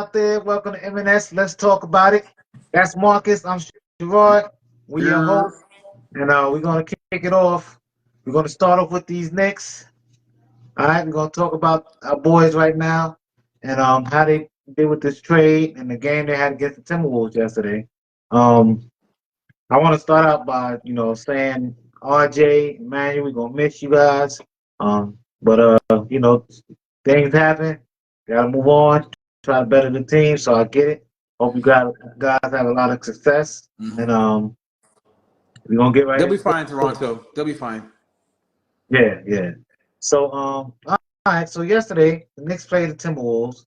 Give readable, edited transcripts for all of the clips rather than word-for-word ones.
out there? Welcome to M&S. Let's talk about it. That's Marcus. I'm Gerard. We're your You're host, and we're gonna kick it off. We're gonna start off with these Knicks. All right, we're gonna talk about our boys right now and how they did with this trade and the game they had against the Timberwolves yesterday. Um, I want to start out by saying RJ, Emmanuel, we're gonna miss you guys. But things happen. Gotta move on. Try to better the team. So I get it. Hope you guys have a lot of success. And we're gonna get right They'll be into fine, it. Toronto. They'll be fine. Yeah, yeah. So all right. So yesterday the Knicks played the Timberwolves.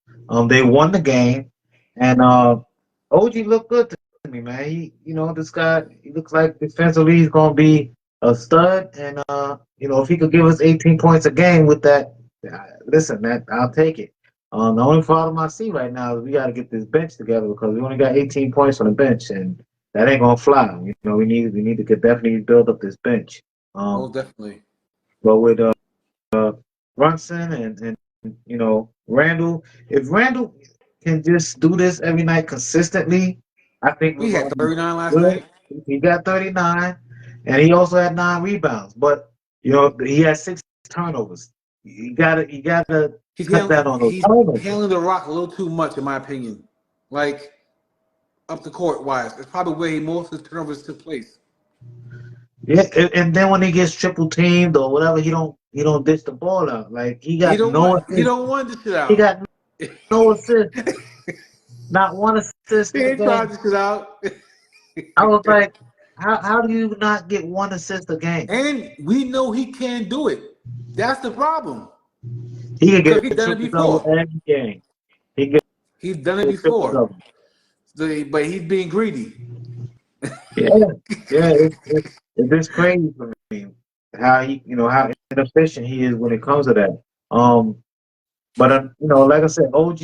They won the game, and OG looked good to me, man. This guy, he looks like defensively he's gonna be a stud, and if he could give us 18 points a game with that, listen, that I'll take it. The only problem I see right now is we got to get this bench together because we only got 18 points on the bench, and that ain't gonna fly. We need to definitely build up this bench. Oh, Um, definitely. but with Brunson and Randall. If Randall can just do this every night consistently, I think we're We going had to be 39 last good. night. He got 39, and he also had 9 rebounds. But he had 6 turnovers. You gotta He's cut handling, that on those he's turnovers. handling the rock a little too much, in my opinion. Like, up the court wise. It's probably where most of his turnovers took place. Yeah, and then when he gets triple teamed or whatever, he don't dish the ball out. Like he He got don't no want he assist. don't want this shit He out. got no assist. Not one assist He in the ain't trying game. this shit out. I was like, how do you not get one assist a game? And we know he can do it. That's the problem. He could Because get he's a done it triple double before. every game. He get He's done it a triple before. double. But he's being greedy. Yeah, yeah, it's just crazy for me how inefficient he is when it comes to that. But like I said, OG,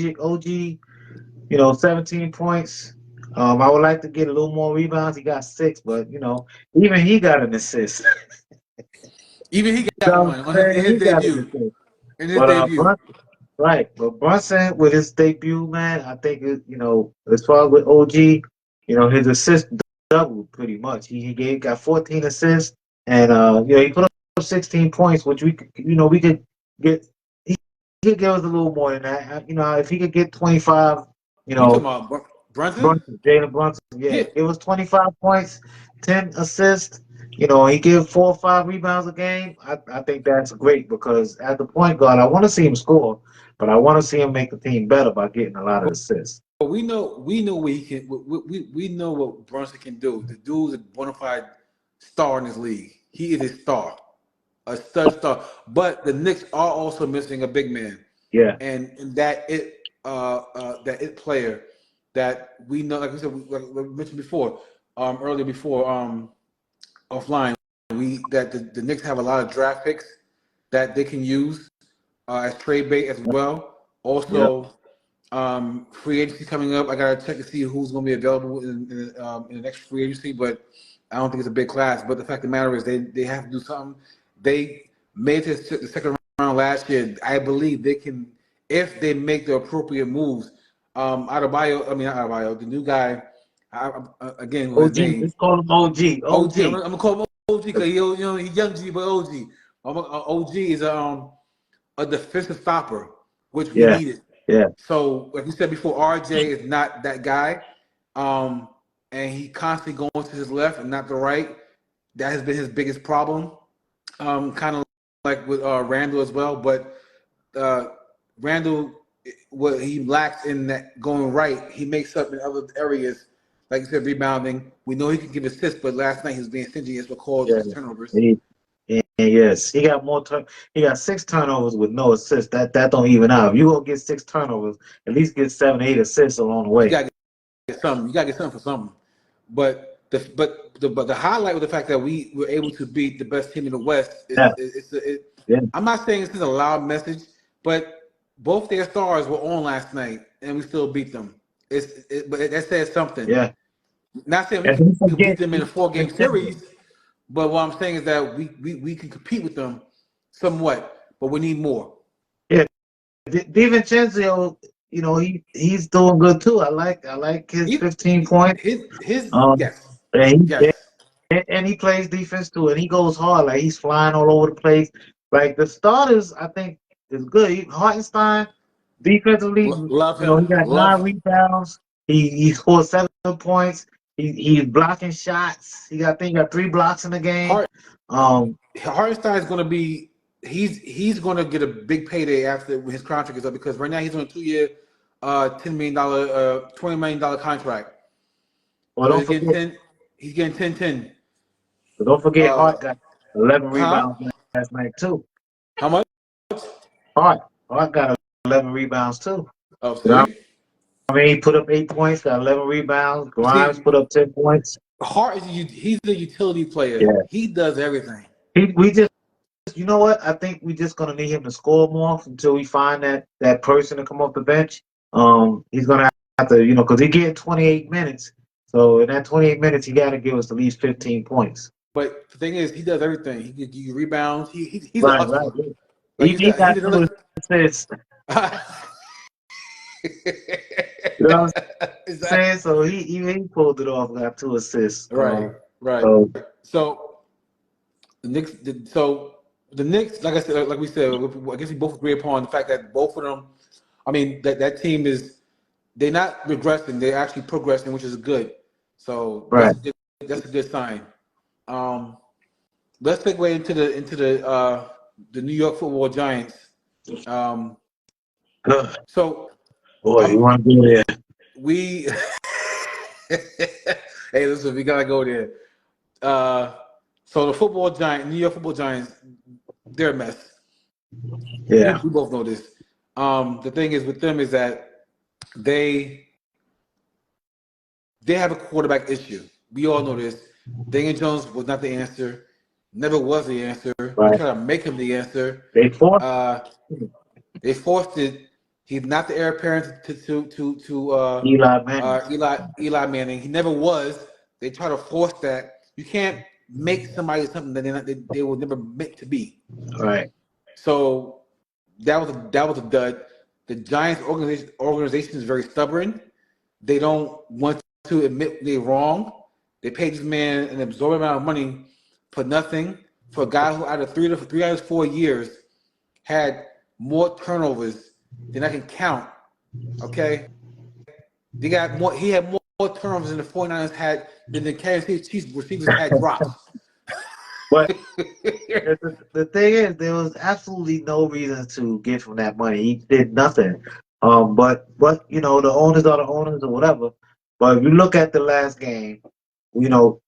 17 points. I would like to get a little more rebounds. He got 6, but even he got an assist. Even he You got know one what on I'm in saying? his He got an debut. assist. In his But debut. right, but Brunson with his debut, man, I think as far as with OG, his assist doubled pretty much. He got 14 assists, and he put up 16 points, which we could get. He could give us a little more than that. If he could get 25, you You talking know, about Brunson? Jalen Brunson, yeah, Yeah. it was 25 points, 10 assists. He gives 4 or 5 rebounds a game. I think that's great because as the point guard, I want to see him score, but I want to see him make the team better by getting a lot of assists. But we know what he can. We know what Brunson can do. The dude's a bona fide star in this league. He is a star, a stud star. But the Knicks are also missing a big man, Yeah, and that it player that we know, like we said, like we mentioned before, earlier before offline, the Knicks have a lot of draft picks that they can use as trade bait as well. yeah. Also, free agency coming up. I gotta check to see who's going to be available in the next free agency, but I don't think it's a big class. But the fact of the matter is, they have to do something. They made it to the second round last year. I believe they can, if they make the appropriate moves. Adebayo, I mean not Adebayo, the new guy. Again, with his OG, name let's call him OG. OG. I'm, OG. gonna call him OG because he's young G, but OG. OG is a defensive stopper, which we Yeah, needed. yeah. So, like we said before, RJ is not that guy, um, and he constantly going to his left and not the right. That has been his biggest problem. Kind of like with Randall as well, but uh, Randall, what he lacks in that going right, he makes up in other areas. Like you said, rebounding. We know he can give assists, but last night he was being stingy as what caused Yeah. his turnovers. Yes, he got more turn. He got 6 turnovers with no assists. That don't even out. If you gonna get 6 turnovers, at least get 7, 8 assists along the You way. gotta get something. You gotta get something for something. But the highlight was the fact that we were able to beat the best team in the West. Yeah, yeah, I'm not saying this is a loud message, but both their stars were on last night, and we still beat them. But that says something. yeah. Not saying we And don't can beat forget, them in a four-game DiVincenzo. series, but what I'm saying is that we can compete with them somewhat, but we need more. Yeah, DiVincenzo. he's doing good too. I like his He, 15 points. his Um, yes, and he yes. and he plays defense too, and he goes hard. Like he's flying all over the place. Like the starters, I think is good. Hartenstein defensively, Love he him. got nine Love rebounds. He scored 7 points. He's blocking shots. I think he got 3 blocks in the game. Hart. Um, Hartenstein is going to be. He's going to get a big payday after his contract is up because right now he's on a 2-year, $10 million, $20 million contract. well, So don't forget, He's getting 10-10. Hart got 11 Huh? rebounds last night too. How much? Hart, Hart got 11 rebounds too. Oh, You know see. what I mean, he put up 8 points, got 11 rebounds. Grimes See, put up 10 points. Hart he's the utility player. Yeah, He does everything. we just, you know what? I think we just gonna need him to score more until we find that person to come off the bench. He's gonna have to, because he getting 28 minutes. So in that 28 minutes, he got to give us at least 15 points. But the thing is, he does everything. He can give you rebounds. He's a Right, right. hustler. Like He got he's another. 2 assists. You know what I'm Exactly. saying? So he pulled it off. Got 2 assists. Right. Right. So So the Knicks, like I said, like we said, I guess we both agree upon the fact that both of them. I mean, that team they're not regressing; they're actually progressing, which is good. So right. that's a good sign. Um, let's segue into the New York Football Giants. Um, Good. so Boy, you um, want to be there? we hey, listen, we gotta go there. So the New York Football Giants, they're a mess. We Yeah. both know this. The thing is with them is that they have a quarterback issue. We all know this. Daniel Jones was not the answer. Never was the answer. They Right. try to make him the answer. They forced. Uh, they forced it. He's not the heir apparent to Eli Manning. Eli Manning. He never was. They try to force that. You can't make somebody something that they were never meant to be. Right. So that was a dud. The Giants organization is very stubborn. They don't want to admit they're wrong. They paid this man an absorbent amount of money for nothing, for a guy who out of 3 out of 4 years had more turnovers than I can count. Okay, he had more turnovers than the 49ers had than the Kansas City Chiefs receivers had drops. But the thing is, there was absolutely no reason to get from that money. He did nothing. But the owners are the owners or whatever. But if you look at the last game, you know,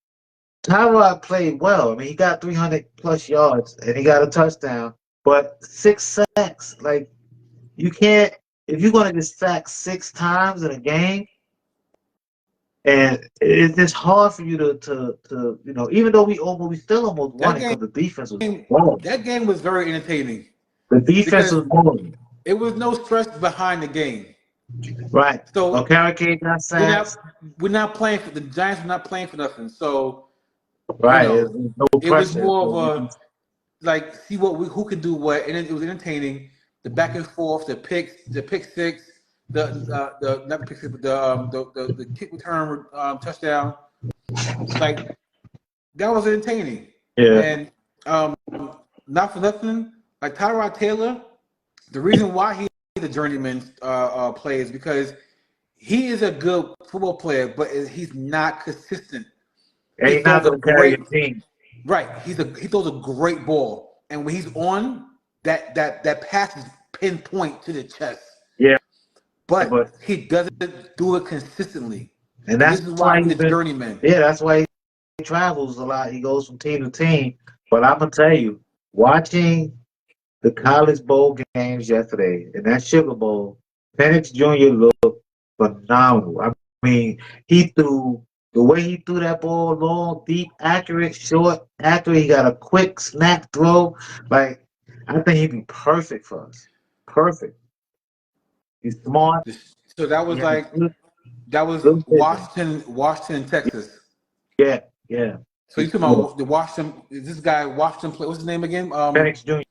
Tyrod played well. I mean, he got 300 plus yards and he got a touchdown, but 6 sacks. Like you can't if you're gonna get sacked 6 times in a game, and it's just hard for you to even though we still almost won That it game, because the defense was balling. that game was very entertaining The defense because was balling. it was no stress behind the game. Right. So O'Carrick got we're not sacks. we're not playing for the Giants. We're not playing for nothing. So Right. There's no it was pressure. more of So a like see who can do what, and it was entertaining. The back and forth, the pick six, the not the pick six, but the kick return touchdown, like that was entertaining. yeah. And not for nothing, like Tyrod Taylor, the reason why he's a journeyman player is because he is a good football player, but he's not consistent. And He he's not throws a gonna carry great your team. right. He throws a great ball, and when he's on, that pass is pinpoint to the chest. Yeah. But But he doesn't do it consistently, and and this that's is why why he's he's a been journeyman. yeah, that's why he travels a lot. He goes from team to team. But I'm gonna tell you, watching the College Bowl games yesterday and that Sugar Bowl, Penix Jr. looked phenomenal. I mean, he threw the way he threw that ball long, deep, accurate, short, accurate. He got a quick snap throw. Like, I think he'd be perfect for us. Perfect. He's smart. So that He was has like that was good vision. Washington, Texas. Yeah, yeah. So you He's talking smart. about the Washington? Is this guy Washington play? What's his name again? Penix Jr.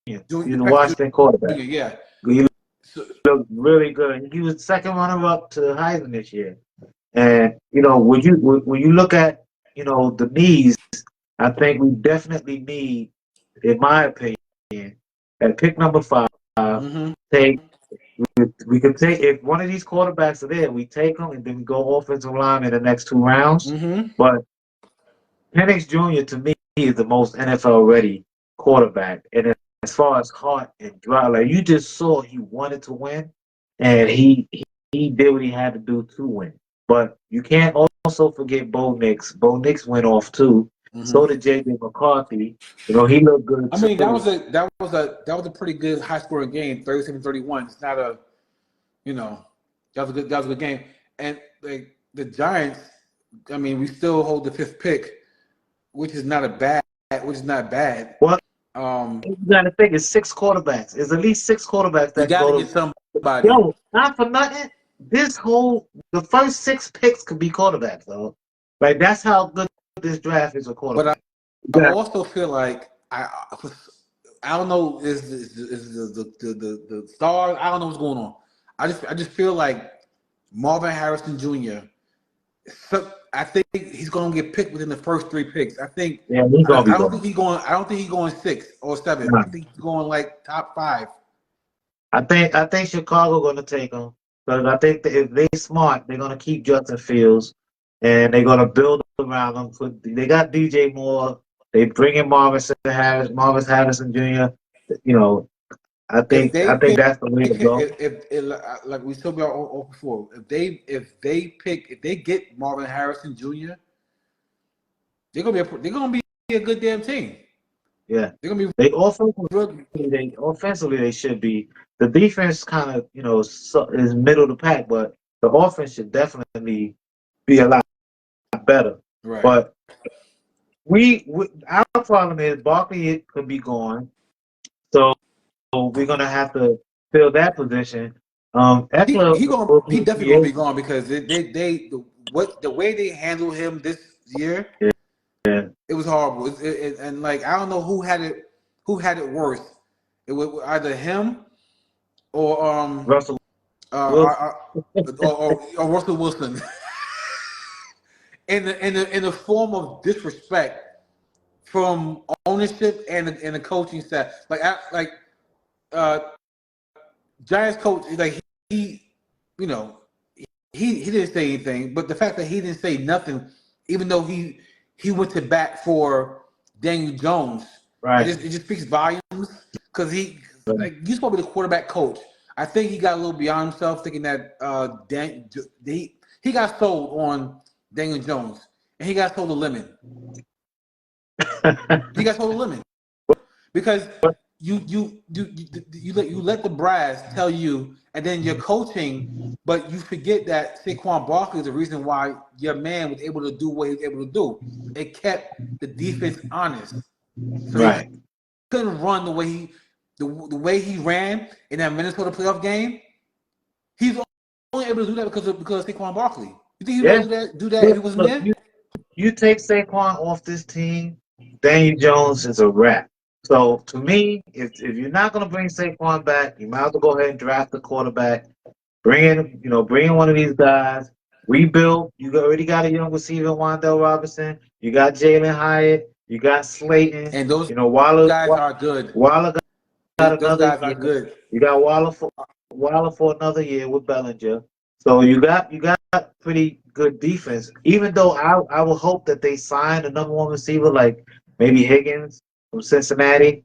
He's a Patrick Washington quarterback. Jr. Yeah. He looked really good. He was second runner-up to Heisman this year. And when you look at the needs, I think we definitely need, in my opinion, at pick number 5, Mm-hmm. take we can take if one of these quarterbacks are there, we take them and then we go offensive line in the next 2 rounds. Mm-hmm. But Penix Jr. to me is the most NFL ready quarterback, and as far as heart and drive, like you just saw, he wanted to win, and he did what he had to do to win. But you can't also forget Bo Nix. Bo Nix went off too. So Mm-hmm. did J.J. McCarthy. He looked good I mean, too. that was a pretty good high scoring game, 37-31. It's not a that was a good game. And like the Giants, I mean, we still hold the 5th pick, which is not bad. Well, Um, you got to think it's 6 quarterbacks. There's at least 6 quarterbacks you that can got to go get to. somebody. Yo, not for nothing. The first 6 picks could be quarterbacks, though. Like that's how good this draft is a But quarterback. I Yeah. also feel like I don't know is the stars. I don't know what's going on. I just feel like Marvin Harrison Jr. So I think he's going to get picked within the first 3 picks. I think Yeah, he's gonna be I don't gone. think he's going. I don't think he's going 6 or 7. Nah. I think he's going like top 5. I think Chicago gonna take him because I think that if they smart, they're gonna keep Justin Fields and they're gonna build around him. They got DJ Moore. They bring in Marvin Harrison Jr. You know, I If think they I think pick, that's the way to go. like we spoke about all before, if they get Marvin Harrison Jr., they're gonna be a good damn team. Yeah, They're gonna be they real. offensively they should be. The defense kind of is middle of the pack, but the offense should definitely be a lot better. Right. But our problem is Barkley could be gone, so we're gonna have to fill that position. Eckler will He be definitely free gonna be agent. gone because the way they handled him this year, Yeah, it was horrible. And like I don't know who had it worse. It was either him or Russell uh, Wilson. uh, or Russell Wilson in the form of disrespect from ownership and the coaching staff. Uh, Giants coach, like you know, he didn't say anything, but the fact that he didn't say nothing, even though he went to bat for Daniel Jones, Right. it just speaks volumes because you're supposed to be the quarterback coach. I think he got a little beyond himself, thinking that he got sold on Daniel Jones, and he got sold a lemon. He got sold a lemon because you let the brass tell you, and then you're coaching, but you forget that Saquon Barkley is the reason why your man was able to do what he was able to do. It kept the defense honest, so he Right. couldn't run the way he ran in that Minnesota playoff game. He's only able to do that because of Saquon Barkley. You think he Yeah. would do that if he wasn't Look, there? you take Saquon off this team, Daniel Jones is a wrap. So to me, if you're not gonna bring Saquon back, you might as well go ahead and draft the quarterback. Bring in one of these guys. Rebuild. You already got a young receiver, Wandell Robinson. You got Jalen Hyatt. You got Slayton. And those Waller. guys are good. Waller got Those another guys are year. good. You got Waller for another year with Bellinger. So you got pretty good defense. Even though I would hope that they sign a number 1 receiver like maybe Higgins from Cincinnati.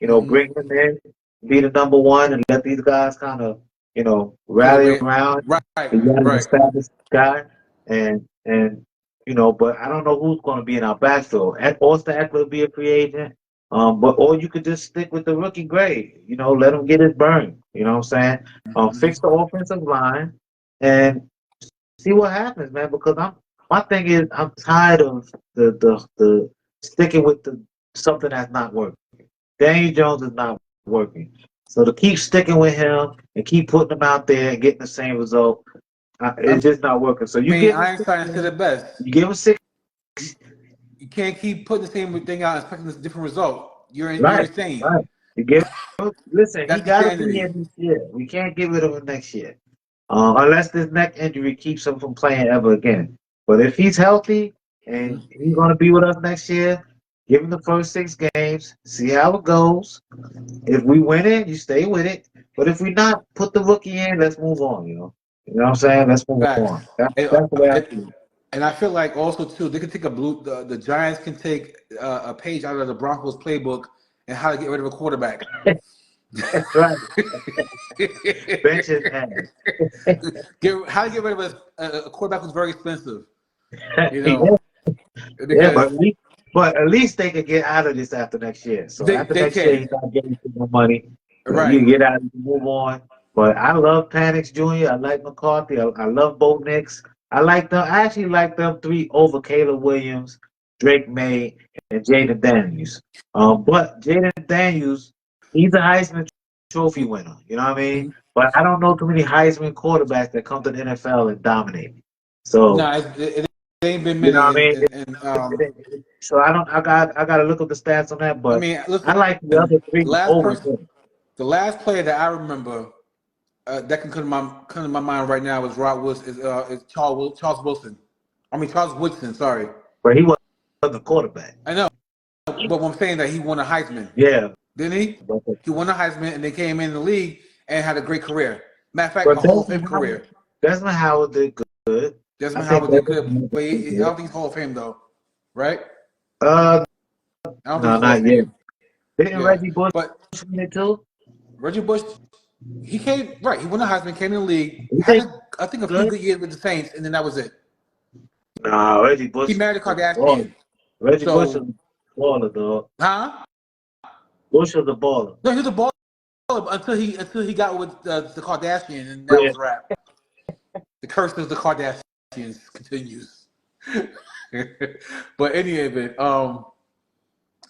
Mm-hmm. Bring him in, be the number 1, and let these guys kind of Play rally with around. right, You got an right. established guy, and but I don't know who's going to be in our backfield. Austin Eckler will be a free agent. Or you could just stick with the rookie grade. Let him get his burn. You know what I'm saying? Mm-hmm. Fix the offensive line and see what happens, man. Because my thing is I'm tired of the sticking with the something that's not working. Daniel Jones is not working. So to keep sticking with him and keep putting him out there and getting the same result, I it's just not working. So you mean, give him six Einstein said games. it best. You give him 6. You can't keep putting the same thing out and expecting a different result. You're Right, insane. right. You give Listen, he That's got to be insanity. here this year. We can't get rid of him next year, unless this neck injury keeps him from playing ever again. But if he's healthy Hmm. and he's going to be with us next year, give him the first 6 games, see how it goes. If we win it, you stay with it. But if we not, put the rookie in. Let's move on. You know what I'm saying? Let's move Facts. on. That's And, that's the way I and, feel. and I feel like also too, they can take the Giants can take a page out of the Broncos playbook and how to get rid of a quarterback. That's right. Bench his ass. How to get rid of a quarterback who's very expensive. You Yeah, know, yeah, because but at least they could get out of this after next year. So they after they next year, can. he's not getting more money. You Right. can get out, you can move on. But I love Panix Jr. I like McCarthy. I love Bo Nix. I like them. I actually like them three over Caleb Williams, Drake May, and Jaden Daniels. But Jaden Daniels, he's a Heisman Trophy winner. You know what I mean? Mhm. But I don't know too many Heisman quarterbacks that come to the NFL and dominate. So No, it ain't been you know many, what I mean? and So I don't. I got to look up the stats on that, I but mean, I listen, like the the other three last over person, him. the last player that I remember that can come to my mind right now is Charles Wilson. I mean Charles Woodson. Sorry, But he was the quarterback. I know, but I'm saying that he won a Heisman, Yeah, didn't he? but, He won a Heisman, and they came in the league and had a great career. Matter of fact, but a Hall of Fame career. Desmond Howard did good. I Desmond think Howard did Desmond good, Howard but did I good. don't think he's Hall of Fame though, right? Uh, I don't think no, he's Hall of not yet. Fame. Didn't Yeah, Reggie Bush but win it too? Reggie Bush, he came right. He won the Heisman, came in the league, You had think I think a few good? good years with the Saints, and then that was it. No, Reggie He Bush married a was a baller. Kardashian. Reggie Bush was So, a baller, dog. huh? Bush was a baller. No, he was a baller until he got with the Kardashian, and that Yeah. was a wrap. The curse of the Kardashians continues. But any event,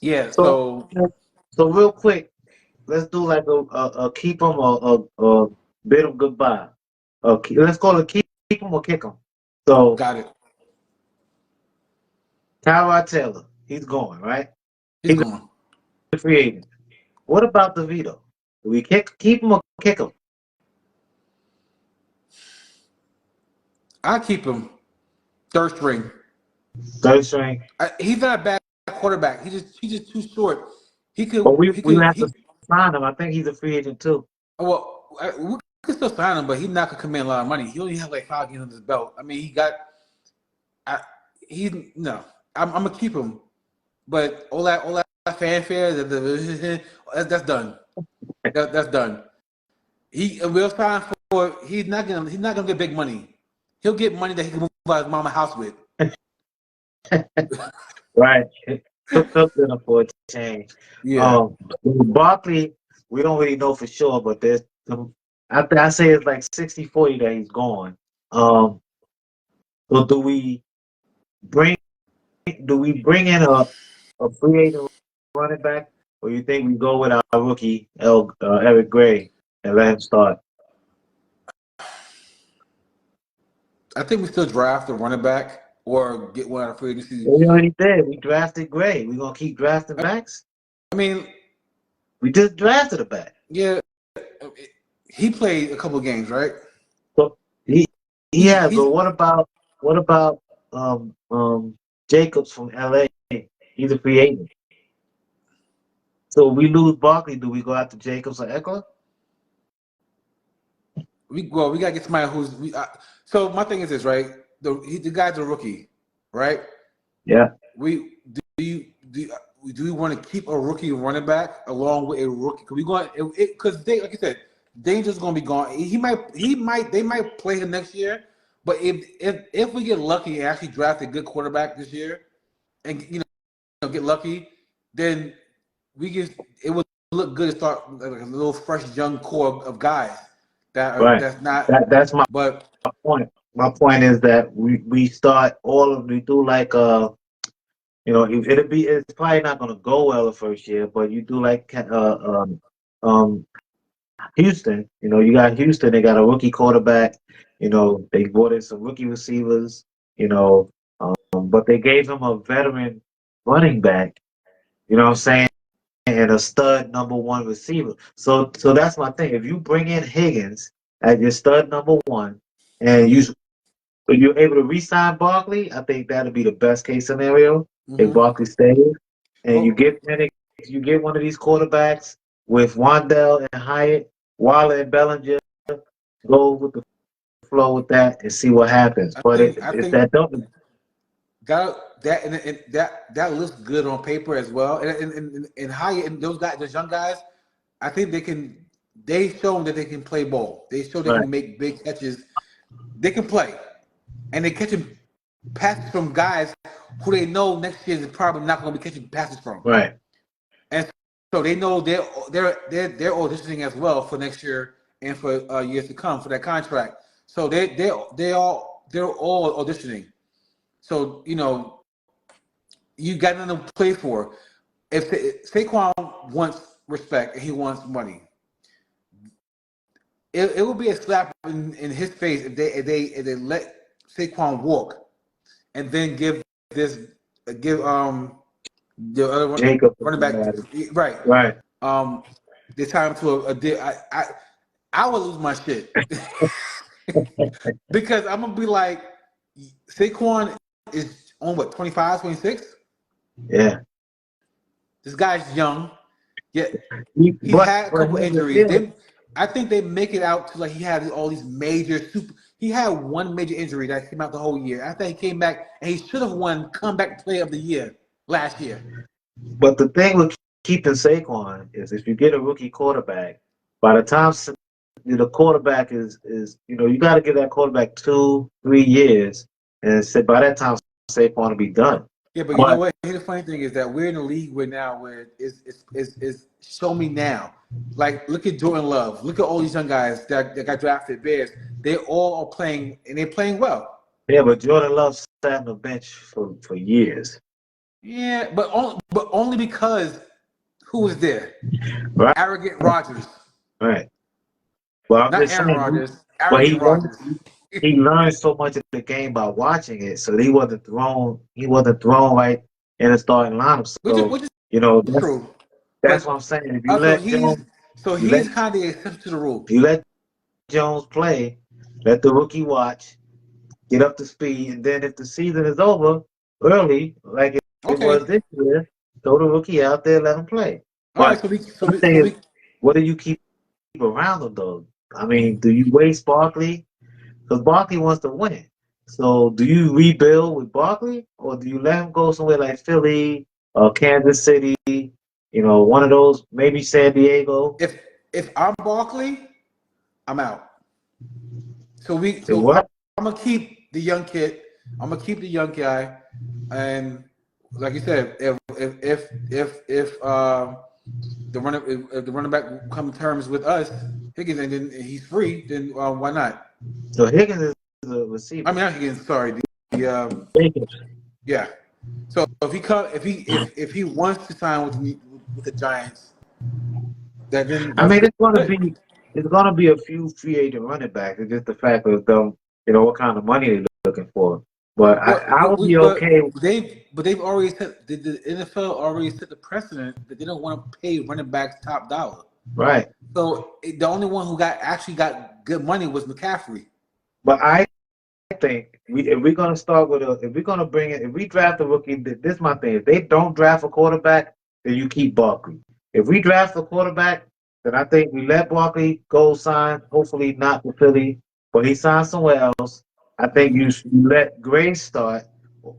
yeah. So, So so real quick, let's do like a keep them or a bid them goodbye. Let's call it keep them or kick them. So got it. Tyrod Taylor, he's going right. He's He's gone. a free agent. What about DeVito? Do we keep him or kick him? I keep him third string. Third string. He's not a bad quarterback. He's just too short. He But could we he we could have to he sign him. I think he's a free agent too. we could still sign him, but he's not gonna command a lot of money. He only has like 5 games on his belt. I mean, he got I, he's no. I'm gonna keep him, but all that fanfare that's done. That's done. We'll sign for. He's not gonna get big money. He'll get money that he can move out of his mama's house with. Right. Cook them for a change. Yeah. Barkley, we don't really know for sure, but there's some. I say it's like 60-40 that he's gone. So bring do we bring in a free agent running back, or you think we go with our rookie Eric Gray and let him start? I think we still draft a running back or get one out of free agency. We already did. We drafted Gray. We gonna keep drafting backs? I mean, We just drafted a back. yeah, he played a couple of games, right? So he He's yeah, he's but what about Jacobs from LA? He's a free agent. So if we lose Barkley, do we go after Jacobs or Eckler? we gotta get somebody who's so my thing is this, right? The guy's a rookie, right? Yeah. We do we want to keep a rookie running back along with a rookie? Because we going because they like I said, Danger's gonna be gone. They might play him next year, but if we get lucky and actually draft a good quarterback this year, and get lucky, then it would look good to start like a little fresh young core of guys Right. that's not. That's my But point. My point is that we start we do like it's probably not gonna go well the first year, but you do like um Houston. You got Houston. They got a rookie quarterback. They brought in some rookie receivers. You know, but they gave him a veteran running back. You know what I'm saying? and a stud #1 receiver. So that's my thing. If you bring in Higgins as your stud #1, and you're able to re-sign Barkley, I think that'll be the best case scenario if Mm-hmm. Barkley stays. And you Well, get you get one of these quarterbacks with Wandell and Hyatt, Waller and Bellinger, go with the flow with that and see what happens. But I if think that don't, that looks good on paper as well. And Hyatt and those guys, those young guys, I think they can. They show that they can play ball. They show they right, can make big catches. They can play, and they're catching passes from guys who they know next year is probably not going to be catching passes from. right, And so they know they're auditioning as well for next year and for years to come for that contract. So they're all auditioning. So you got nothing to play for. If Saquon wants respect and he wants money, it will be a slap in his face if they let Saquon walk and then give the other Jacob, running back right right. the time to a deal. I would lose my shit because I'm gonna be like Saquon is on what 25, 26. Yeah. This guy's young, yet he But had a couple here's the injuries. deal. I think they make it out to like he had all these major super. He had one major injury that came out the whole year. After he came back, and he should have won comeback player of the year last year. But the thing with keeping Saquon is if you get a rookie quarterback, by the time the quarterback is you got to give that quarterback 2-3 years, and by that time Saquon will be done. Yeah, but you know But what? Here's the funny thing is that we're in a league where now where is show me now. Like look at Jordan Love. Look at all these young guys that got drafted Bears. They all are playing and they're playing well. yeah, but Jordan Love sat on the bench for years. Yeah, but only because who was there? Right, Arrogant Rodgers. right. Well, I'm Not just Aaron saying, Rodgers. but Arrogant Rodgers. he learned so much of the game by watching it, so he wasn't thrown right in the starting lineup. So Which is that's true. that's what I'm But saying. If you also let Jones, you let he's kind of the exception to the rule. you let Jones play, let the rookie watch, get up to speed, and then if the season is over early, like it Okay. was this year, throw the rookie out there, let him play. All right, But the thing is, what do you keep around him though? I mean, do you waste Barkley? Because Barkley wants to win. So do you rebuild with Barkley, or do you let him go somewhere like Philly or Kansas City? One of those, maybe San Diego. if I'm Barkley, I'm out. Say So what? I'm gonna keep the young kid. I'm gonna keep the young guy, and like you said, if the running back come to terms with us, Higgins, and then he's free, then why not? So Higgins is a receiver. I mean, not Higgins. Sorry, Jacobs. yeah. So if he wants to sign with the Giants, I that's mean, good. it's gonna be a few free agent running backs. It's just the fact of them, what kind of money they're looking for. But I would be okay. They've already set the NFL already set the precedent that they don't want to pay running backs top dollar. Right. So the only one who actually got good money was McCaffrey. But I think if we're gonna start with if we're gonna bring it, if we draft a rookie, this is my thing. If they don't draft a quarterback, then you keep Barkley. If we draft a quarterback, then I think we let Barkley go sign. Hopefully not for Philly, but he signs somewhere else. I think Mm-hmm. you let Gray start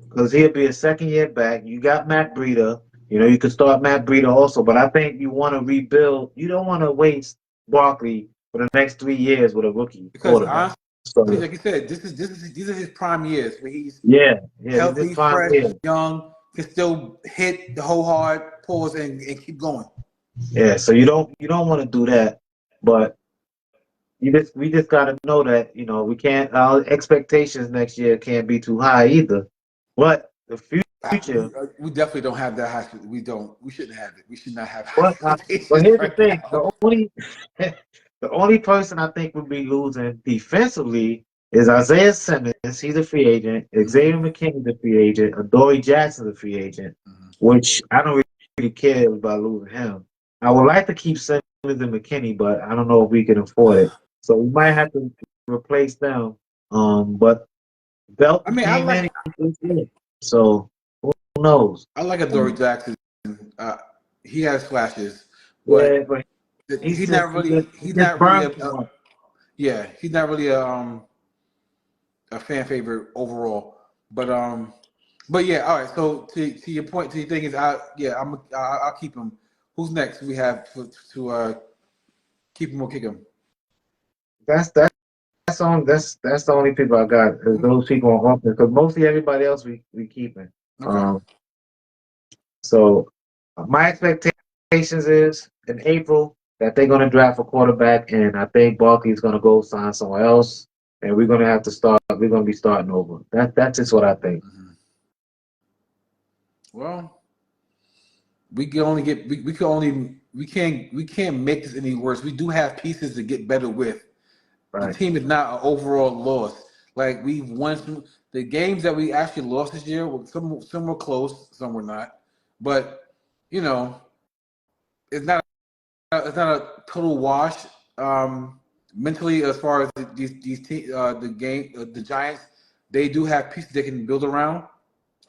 because he'll be a second year back. You got Matt Breida. You could start Matt Breida also, but I think you want to rebuild. You don't want to waste Barkley for the next 3 years with a rookie Because quarterback. honestly, So like you said, these are his prime years where he's yeah, this healthy, fine fresh, here. young, can still hit the whole hard pause and keep going. Yeah, so you don't want to do that, but we just got to know that we can't our expectations next year can't be too high either. But the future, We definitely don't have that high. We don't. We shouldn't have it. We should not have high but expectations here's the right thing: now. the only person I think would be losing defensively is Isaiah Simmons. He's a free agent. Mm-hmm. Xavier McKinney's a free agent. Adoree Jackson's a free agent, Mm-hmm. which I don't care about losing him. I would like to keep Simmons and McKinney, but I don't know if we can afford it. So we might have to replace them. But I Belton mean, I came like in and he did it. So who knows? I like Adoree Jackson. He has flashes, Yeah, but but he's not really he just burned too much. yeah, he's not really a fan favorite overall. But yeah, all right. So to your point, to your thing is, I'll keep him. Who's next? We have to keep him or kick him. That's the only people I got. Is those people on offense because mostly everybody else we keeping. Okay. So my expectations is in April that they're going to draft a quarterback, and I think Barkley's going to go sign somewhere else, and we're going to have to start. We're going to be starting over. That's just what I think. Mm-hmm. Well, we can only get we can only we can't make this any worse. We do have pieces to get better with. The Right. team is not an overall loss. Like we've won the games that we actually lost this year. Some were close, some were not. But you know, it's not a total wash. Mentally, as far as the Giants, they do have pieces they can build around.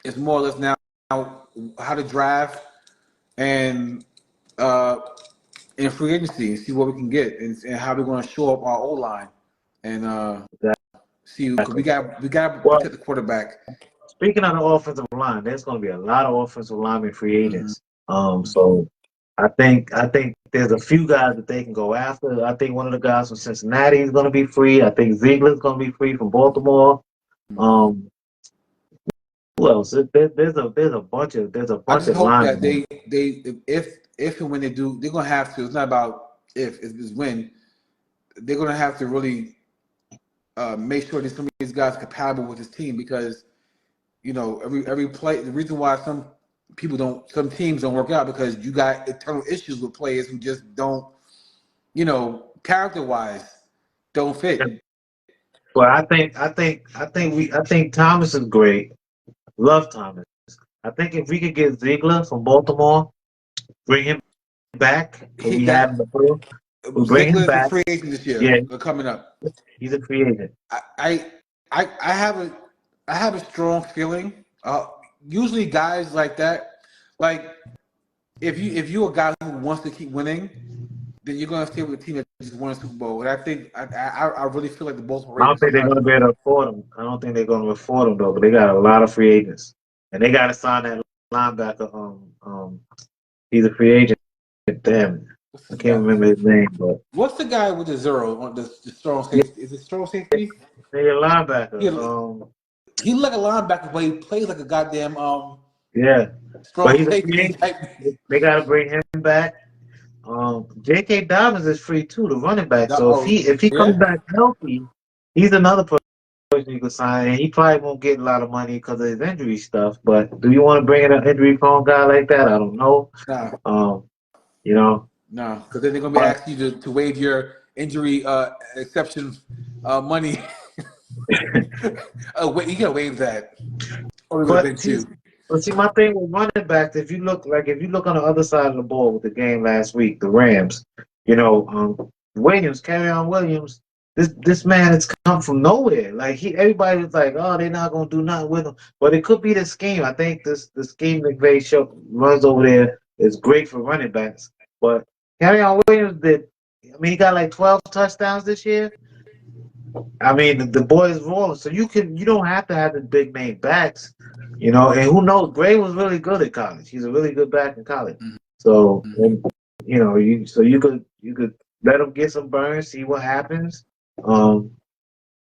It's more or less now how to draft and in free agency and see what we can get and how we're going to show up our O line and see because Exactly. we got to Well, protect the quarterback. speaking of the offensive line, there's going to be a lot of offensive linemen free Mm-hmm. agents. So I think there's a few guys that they can go after. I think one of the guys from Cincinnati is going to be free. I think Ziegler's going to be free from Baltimore. Um, who else? There's a I bunch just of hope that linemen. if and when they do, they're gonna have to. It's not about if, it's when. They're gonna have to really make sure that some of these guys are compatible with this team because every play. The reason why some teams don't work out because you got internal issues with players who just don't, character wise, don't fit. But I think Thomas is great. Love Thomas. I think if we could get Ziegler from Baltimore, bring him back because He we had him that before. We bring him Ziegler's a back. free agent this year. Yeah, Coming up. he's a free agent. I I have a strong feeling. Usually guys like that, like if you're a guy who wants to keep winning, then you're gonna stay with a team that just won a Super Bowl. And I think I really feel like the Baltimore I don't Ravens think they're are. going to be able to afford him. I don't think they're going to afford him though. But they got a lot of free agents, and they got to sign that linebacker. He's a free agent. Damn, What's I this can't guy? remember his name, but What's the guy with the zero on the strong yeah, safety? Is it strong safety? they're a linebacker. He he look like a linebacker, but he plays like a goddamn Yeah, but strong he's a free safety agent. type. They got to bring him back. J.K. Dobbins is free too, the running back. So if Oh he comes yeah. back healthy, he's another person you could sign. And he probably won't get a lot of money because of his injury stuff. But do you want to bring in an injury prone guy like that? I don't know. Nah, Um, you know, no, because then they're gonna be but asking you to waive your injury exception money. Oh wait, you gotta waive that. Or we're gonna but bench see, you. my thing with running backs, if you look on the other side of the ball with the game last week, the Rams, Williams, on Williams, this man has come from nowhere. Like everybody was like, oh, they're not gonna do nothing with him, but it could be the scheme. I think the scheme McVay runs over there is great for running backs, but on Williams did. I mean, he got like 12 touchdowns this year. I mean, the boy is rolling, so you don't have to have the big name backs, And who knows? Gray was really good at college. He's a really good back in college. So, Mm-hmm. and, you could let him get some burns, see what happens. Um,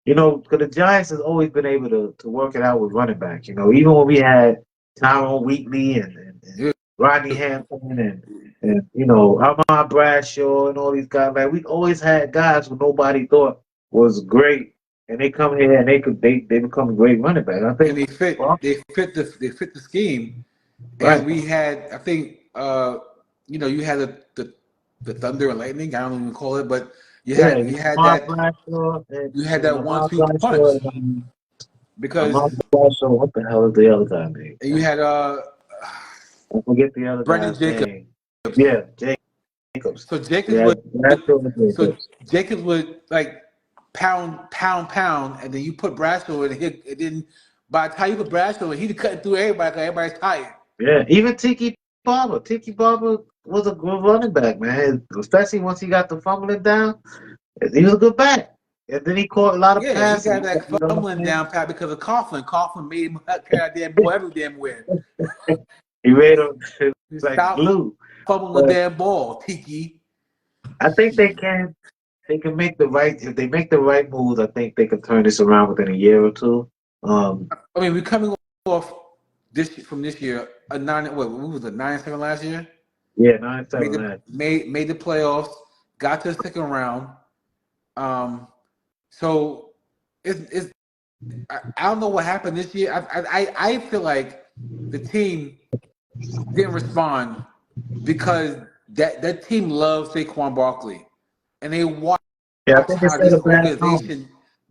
because the Giants has always been able to work it out with running backs. Even when we had Tyrone Wheatley and Yeah. Rodney Hampton and Ahmad Bradshaw and all these guys, like we always had guys who nobody thought was great, and they come here and they become a great running back. I And think, well, they fit the scheme. And right, we had I think you had the Thunder and Lightning, I don't even call it, but you yeah, had you had Ahmad that Bradshaw and, you had and that Ahmad 1-2 Bradshaw punch and because Ahmad Bradshaw. What the hell is the other guy name? you had I forget the other Brendan guy's Jacobs. name. Yeah, Jacobs. So Jacobs Yeah, would that's the so Jacobs. Jacobs would like pound, and then you put Bradshaw in, and then by the time you put Bradshaw in, he'd cutting through everybody because everybody's tired. Yeah, even Tiki Barber. Tiki Barber was a good running back, man. Especially once he got the fumbling down, he was a good back. And then he caught a lot of Yeah, he passes. got that You know what fumbling I'm down pat because of Coughlin. Coughlin made him carry that damn ball every damn where. saying? He made him He like stopped glue. fumbling the But damn ball, Tiki. I think they can make the right if they make the right moves. I think they can turn this around within a year or two. I mean, we're coming off this year a 9. What was it, 9-7 last year? Yeah, 9-7 last. Made the playoffs, got to the second round. So it's I don't know what happened this year. I feel like the team didn't respond because that team loves Saquon Barkley, and they watched Yeah, I think it how set this a bad tone. organization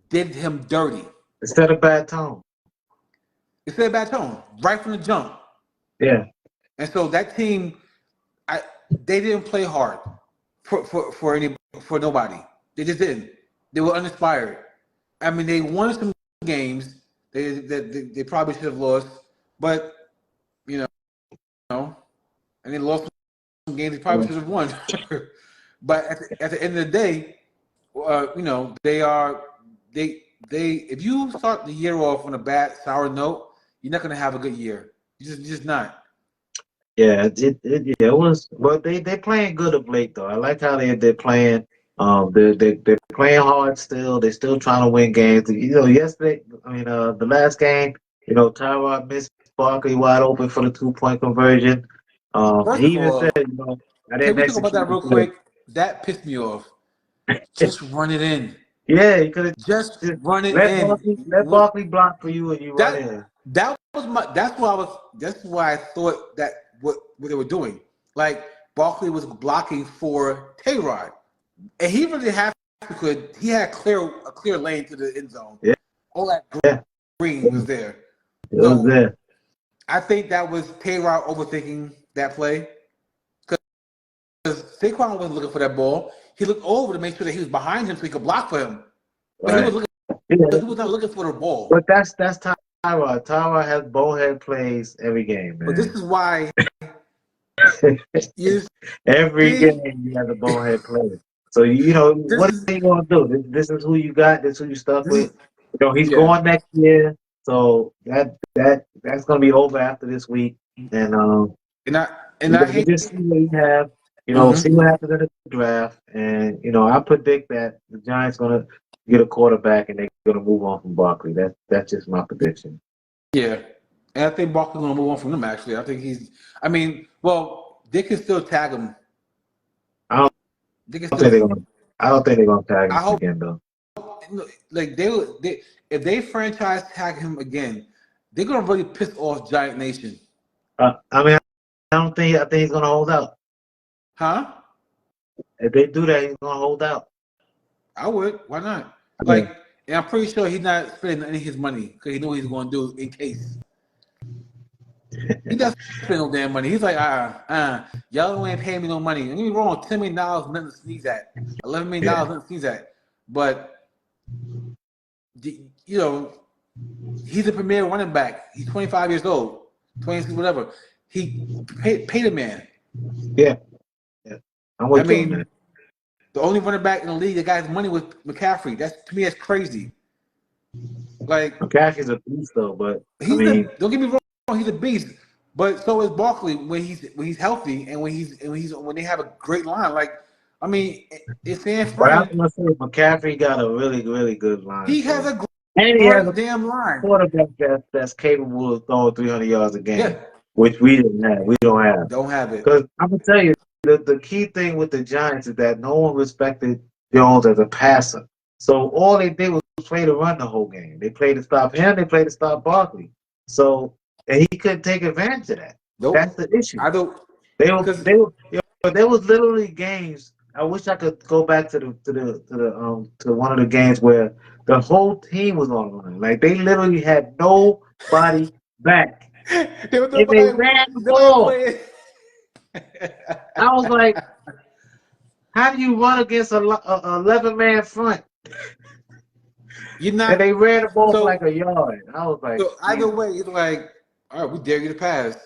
did him dirty. It set a bad tone. It set a bad tone right from the jump, Yeah. and so that team, they didn't play hard for nobody. They just didn't. They were uninspired. I mean, they won some games they probably should have lost, but you know, and they lost some games they probably should have won. But at the end of the day, they if you start the year off on a bad sour note, you're not gonna have a good year. You're just not. Yeah, it was. Well, they playing good of late though. I like how they're playing. They're playing hard still. They're still trying to win games. Yesterday, the last game, Tyrod missed Barkley wide open for the 2-point conversion. First He of even said, all, I can didn't we talk about execute that the real quick? That pissed me off. play. Just run it in. Yeah, he could have Just just run it let in. Barkley block for you and you run That in. that was my. That's why I thought that what they were doing. Like Barkley was blocking for Tayrod, and he really had could. He had a clear lane to the end zone. Yeah, All that yeah, green was there. it was So there. I think that was Tayrod overthinking that play because Saquon wasn't looking for that ball. He looked over to make sure that he was behind him so he could block for him. But Right. he was not looking for the ball. But that's Tyrod. Tyrod has bonehead plays every game, But this man. is why you Every see game you have a bonehead play. So this what is are you gonna do? This is who you got. This is who you stuck this is with. He's yeah. going next year, so that's gonna be over after this week. And And I we hate. just see what we have. See Mm-hmm. what happens in the draft. And I predict that the Giants gonna get a quarterback and they're gonna move on from Barkley. That's just my prediction. Yeah, and I think Barkley's gonna move on from them. Actually, I think he's. I mean, well, they can still tag him. I don't They can think still. they're gonna. I don't think they're gonna tag I him hope again though. like they if they franchise tag him again, they're gonna really piss off Giant Nation, I mean, I don't think. I think he's gonna hold out. huh? If they do that, he's gonna hold out. I would. Why not? Yeah. Like, and I'm pretty sure he's not spending any of his money because he knows what he's gonna do in case. He doesn't spend no damn money. He's like, y'all ain't paying me no money. Don't get me wrong, $10 million, nothing to sneeze at. $11 million, Yeah. nothing to sneeze at. But you know, he's a premier running back. He's 25 years old, 26, whatever. He paid a man. Yeah. Yeah. I'm I with you on mean, that. the only running back in the league that got his money was McCaffrey. To me, that's crazy. Like McCaffrey's a beast though, but I he's mean, don't get me wrong, he's a beast. But so is Barkley when he's healthy and when they have a great line. Like, I mean, it's San but I'm Fran. gonna say McCaffrey got a really, really good line. He has So a and he has great a damn line. quarterback that's capable of throwing 300 yards a Yeah, game, which we didn't have. We don't have. don't have it. Because I'm gonna tell you, the key thing with the Giants is that no one respected Jones as a passer. So all they did was play to run the whole game. They played to stop him. They played to stop Barkley. So and he couldn't take advantage of that. That's Nope. the issue. I don't They were because they were there was literally games. I wish I could go back to one of the games where the whole team was on the line. Like they literally had nobody back. They were and they nobody, ran the nobody ball. playing. I was like, how do you run against a 11-man front? You're And not they ran the ball for like so a yard. I was like, so either Jesus. way, it's like, all right, we dare you to pass.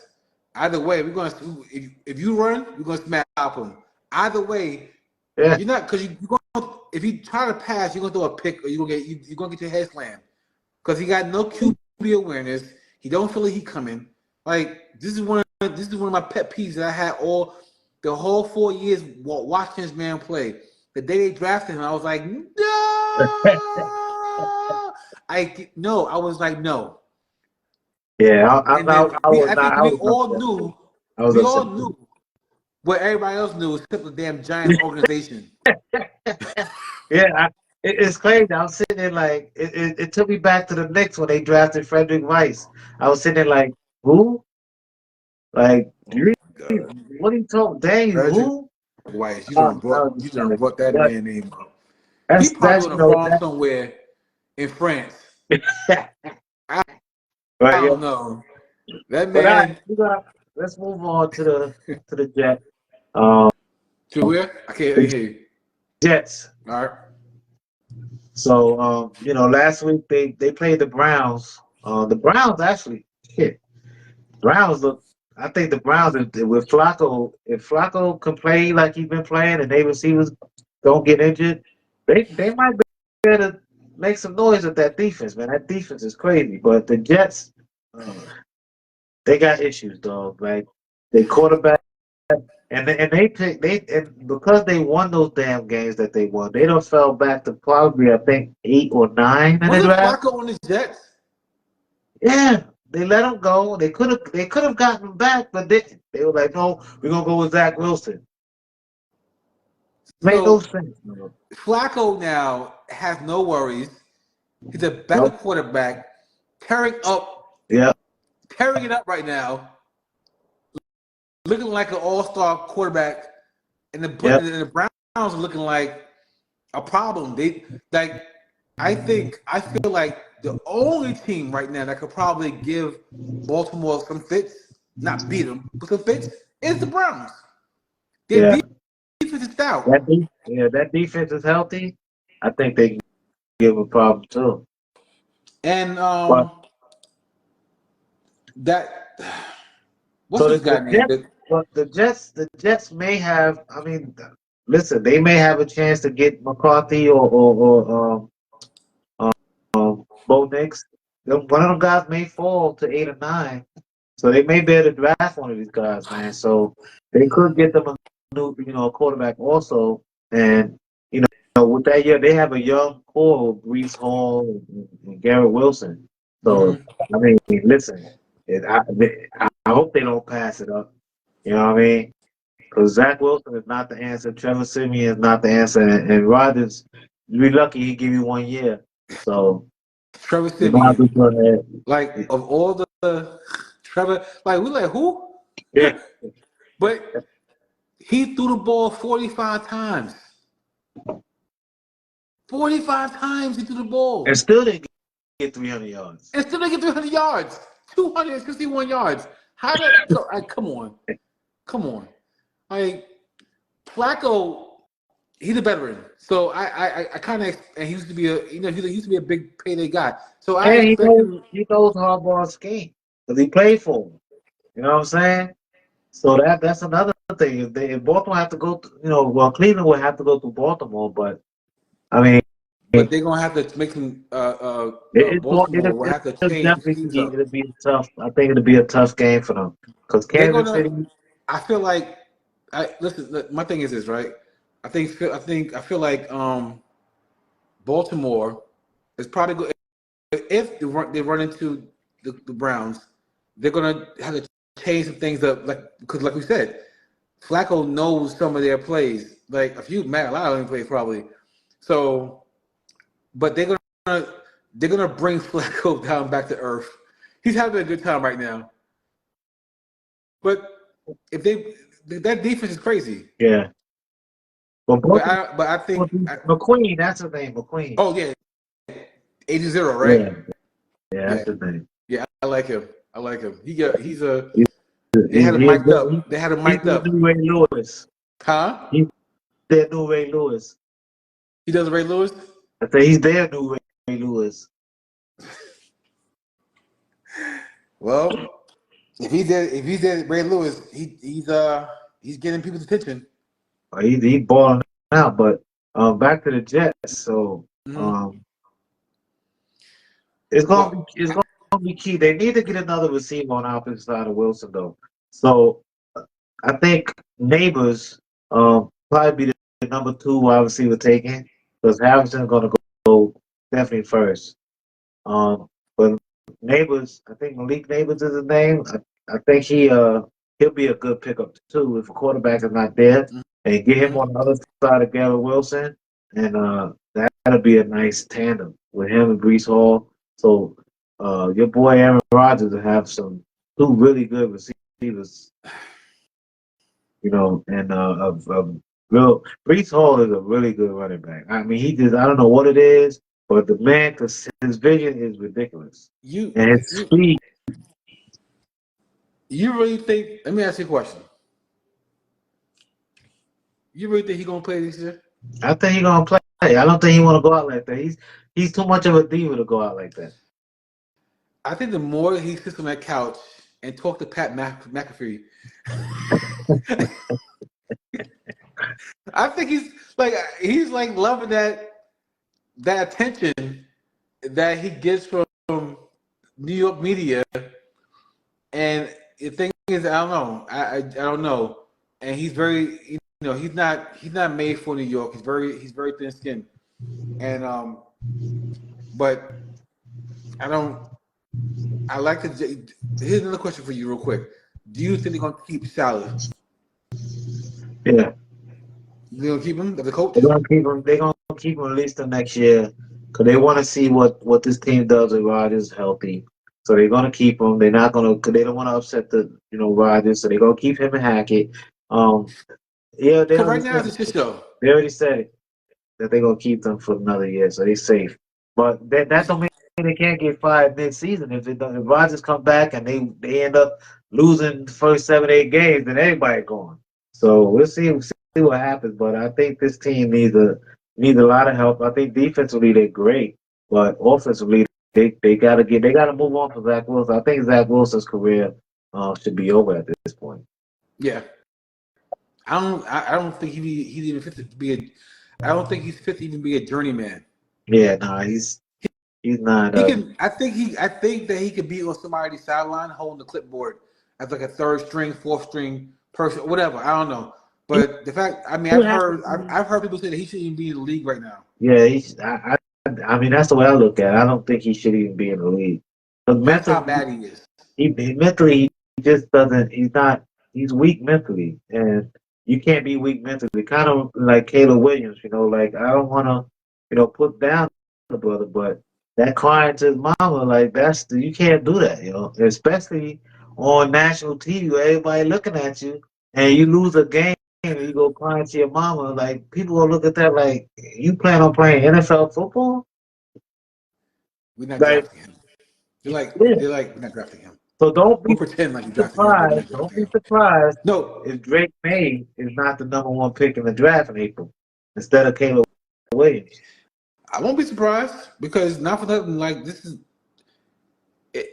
Either way, we're gonna if you run, we're gonna smack them. Either way, Yeah. you're not because you're going if you try to pass, you're gonna throw a pick or you're gonna get your head slammed because he got no QB awareness. He don't feel like he coming. Like this is one of my pet peeves that I had all the whole 4 years watching this man play. The day they drafted him, I was like, no. I was like, no. Yeah, And then I was I not. think I was upset. I was we upset. all knew what everybody else knew except the damn Giants organization. Yeah, it's crazy. I was sitting there like it took me back to the Knicks when they drafted Frederick Weiss. I was sitting there like, who? Like, God. what are you talking? Dang, Frederick who? White, I was you just done like, brought that that, man name up. He that's probably you on a know farm somewhere in France. that I, I right. Yeah. don't know. That But all right, man let's move on to the Jets. Um, to where? I can't the hear you. Jets. All right. So last week they played the Browns. The Browns actually shit. Browns look. I think the Browns with Flacco. If Flacco can play like he's been playing, and they receivers don't get injured, they might be able to make some noise with that defense, man. That defense is crazy. But the Jets, they got issues, dog. Like they quarterback, and because they won those damn games that they won, they don't fell back to probably I think 8 or 9 in the Wasn't draft. Flacco on the Jets? Yeah, they let him go. They could have gotten him back, but they were like, no, we're gonna go with Zach Wilson. Made no So sense. No, Flacco now has no worries. He's a better no. quarterback, Yeah, tearing it up right now, looking like an all-star quarterback, and yeah, the Browns are looking like a problem. They like I feel like the only team right now that could probably give Baltimore some fits, not beat them, but some fits, is the Browns. Their yeah. defense is stout, That defense is healthy. I think they can give a problem too. and But that what's so this the guy name? Jets, but the Jets may have. I mean, listen, they may have a chance to get McCarthy or Bo Nix. One of them guys may fall to 8 or 9. So they may be able to draft one of these guys, man. So they could get them a new, quarterback also. And with that year, they have a young core with Brees Hall and Garrett Wilson. So Mm-hmm. I mean, listen, I hope they don't pass it up. You know what I mean? Because Zach Wilson is not the answer. Trevor Simeon is not the answer. And Rodgers, you're lucky he give you 1 year. So Trevor you might as Simeon, well go like ahead. of all the Trevor, like we like who? Yeah, But he threw the ball 45 times. 45 times he threw the and ball. still didn't get 300 yards. And still they get 300 yards. 261 yards. How did so come on. Come on. Like Flacco, he's a veteran. So I kind of and he used to be he used to be a big payday guy. So I And he expect knows him he knows Harbaugh's scheme because he played for him. You know what I'm saying? So that's another thing. If Baltimore have to go, well, Cleveland would have to go through Baltimore, but I mean, but they're gonna have to make some Baltimore will have to it'll change the definitely schemes be up. it'll be tough. I think it'll be a tough game for them because They're Kansas gonna. City. I feel like. I listen. My thing is this, right? I feel like Baltimore is probably good if they run into the Browns. They're gonna have to change some things up, because like we said, Flacco knows some of their plays. Like a few, Matt, a lot of them plays probably. So, but they're gonna bring Flacco down back to earth. He's having a good time right now. But if that defense is crazy. Yeah, but Baltimore But I think McQueen. That's his name, McQueen. oh yeah, 80-0, right? Yeah, yeah, Yeah, that's his name. yeah, I like him. I like him. He's a. He, They had him he, mic'd up. They had him he's mic'd the up. new Ray Lewis. Huh? He's their new Ray Lewis. He does Ray Lewis. I say he's their new Ray Lewis. Well, if he's there, Ray Lewis, he's getting people's attention. He's balling out. But back to the Jets. So Mm-hmm. it's Well, gonna be key. They need to get another receiver on the opposite side of Wilson though. So I think Neighbors probably be the number 2 wide receiver taken because Harrison's gonna go definitely first. But Neighbors, I think Malik Neighbors is his name. I think he'll be a good pickup too if a quarterback is not there, and get him mm-hmm. on the other side of Garrett Wilson, and that'll be a nice tandem with him and Brees Hall. So your boy Aaron Rodgers will have some 2 really good receivers, and real Brees Hall is a really good running back. I mean, I don't know what it is, but the man, cause his vision is ridiculous, You and his you speed. you really think? Let me ask you a question. You really think he's gonna play this year? I think he's gonna play. I don't think he want to go out like that. He's too much of a diva to go out like that. I think the more he sits on that couch and talk to Pat McAfee, I think he's like loving that attention that he gets from New York media. And the thing is, I don't know. I don't know. And he's very, he's not made for New York. He's very thin skinned. And but I like to. Here's another question for you, real quick. Do you think they're gonna keep Saleh? Yeah, They're gonna keep him as a coach? they're gonna keep him. They're gonna keep him at least the next year because they want to see what this team does with Rodgers healthy. So they're gonna keep him. They're not gonna because they don't want to upset the Rodgers. So they're gonna keep him and Hackett. Yeah, Because right now it's a shit show. they already said it that they're gonna keep them for another year, so they're safe. But that don't mean they can't get fired mid-season. If Rodgers come back and they end up losing the first 7-8 games, then everybody going. So we'll see what happens. But I think this team needs a lot of help. I think defensively they're great, but offensively they gotta move on from Zach Wilson. I think Zach Wilson's career should be over at this point. Yeah. I don't think he's even fit to be a. I don't think he's fit to even be a journeyman. Yeah, no, he's not. He can. I think that he could be on somebody's sideline holding the clipboard as like a third string, fourth string person, whatever. I don't know. But the fact, I mean, I've heard people say that he shouldn't even be in the league right now. Yeah, I mean that's the way I look at it. I don't think he should even be in the league. But That's how mentally, bad he is. mentally he just doesn't. He's weak mentally, and you can't be weak mentally. Kind of like Caleb Williams, Like I don't want to, put down the brother, but that crying to his mama, like you can't do that, Especially on national TV, where everybody looking at you, and you lose a game and you go crying to your mama. Like people will look at that like you plan on playing NFL football. We're not Like drafting him. They're like yeah. we're not drafting him. So don't We'll be pretend like we're drafting him, but we're not surprised. Don't drafting be him. surprised No, if Drake May is not the number 1 pick in the draft in April instead of Caleb Williams. I won't be surprised because not for nothing. Like this is,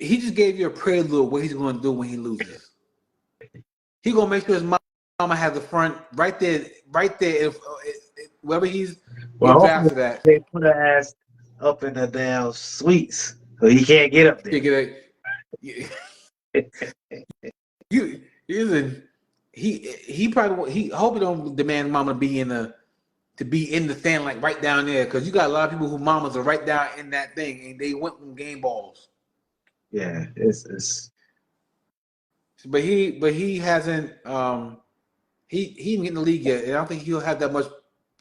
he just gave you a prelude of what he's going to do when he loses. He's going to make sure his mama has the front right there. If wherever he's getting Well, drafted hopefully at, they put her ass up in the damn suites so he can't get up you there. get you isn't. He probably he hope he don't demand mama to be in the stand like right down there because you got a lot of people who mamas are right down in that thing and they went from game balls. Yeah, it's. But he hasn't he didn't get in the league yet, and I don't think he'll have that much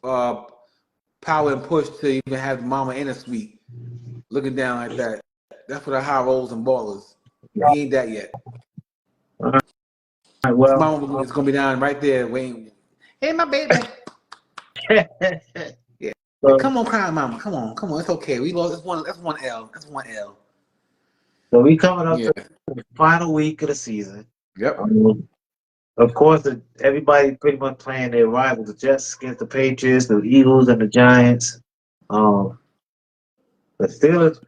power and push to even have mama in a suite looking down like that. That's for the high rolls and ballers. He ain't that yet. All right, His well, mama is gonna be down right there waiting. Hey, my baby. Yeah. so, Come on, cry, mama. Come on. It's okay. We lost. That's one L. That's one L. So we coming up Yeah. to the final week of the season. Yep. Um, of course, everybody pretty much playing their rivals: the Jets against the Patriots, the Eagles, and the Giants. Um, the Steelers,